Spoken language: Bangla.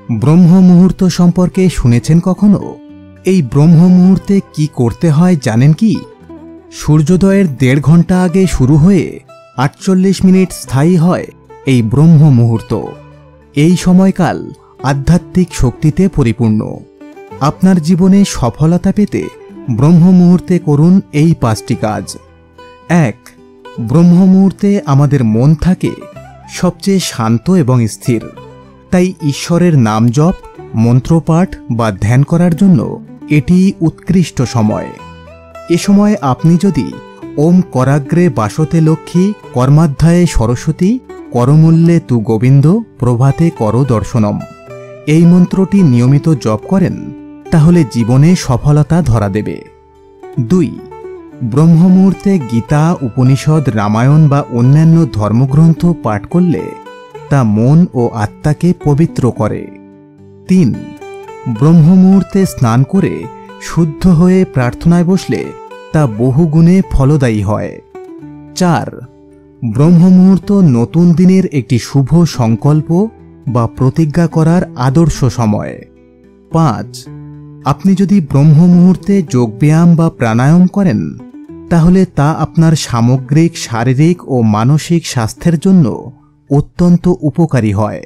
ব্রহ্ম মুহূর্ত সম্পর্কে শুনেছেন কখনো? এই ব্রহ্ম মুহূর্তে কি করতে হয় জানেন কি? সূর্যোদয়ের 1.5 ঘন্টা আগে শুরু হয়ে 48 মিনিট স্থায়ী হয় এই ব্রহ্ম মুহূর্ত। এই সময়কাল আধ্যাত্মিক শক্তিতে পরিপূর্ণ। আপনার জীবনে সফলতা পেতে ব্রহ্ম মুহূর্তে করুন এই 5টি কাজ। 1. ব্রহ্ম মুহূর্তে আমাদের মন থাকে সবচেয়ে শান্ত এবং স্থির। তাই ঈশ্বরের নাম জপ, মন্ত্রপাঠ বা ধ্যান করার জন্য এটি উৎকৃষ্ট সময়। এ সময় আপনি যদি ওম করাগ্রে বাসতে লক্ষ্মী, কর্মাধ্যায়ে সরস্বতী, করমূল্যে তু গোবিন্দ, প্রভাতে কর দর্শনম এই মন্ত্রটি নিয়মিত জপ করেন, তাহলে জীবনে সফলতা ধরা দেবে। 2. ব্রহ্ম মুহূর্তে গীতা, উপনিষদ, রামায়ণ বা অন্যান্য ধর্মগ্রন্থ পাঠ করলে তা মন ও আত্মাকে পবিত্র করে। 3. ব্রহ্ম মুহূর্তে স্নান করে শুদ্ধ হয়ে প্রার্থনায় বসলে তা বহুগুণে ফলদায়ী হয়। 4. ব্রহ্ম মুহূর্ত নতুন দিনের একটি শুভ সংকল্প বা প্রতিজ্ঞা করার আদর্শ সময়। 5. আপনি যদি ব্রহ্ম মুহূর্তে যোগব্যায়াম বা প্রাণায়াম করেন, তাহলে তা আপনার সামগ্রিক শারীরিক ও মানসিক স্বাস্থ্যের জন্য অত্যন্ত উপকারী হয়।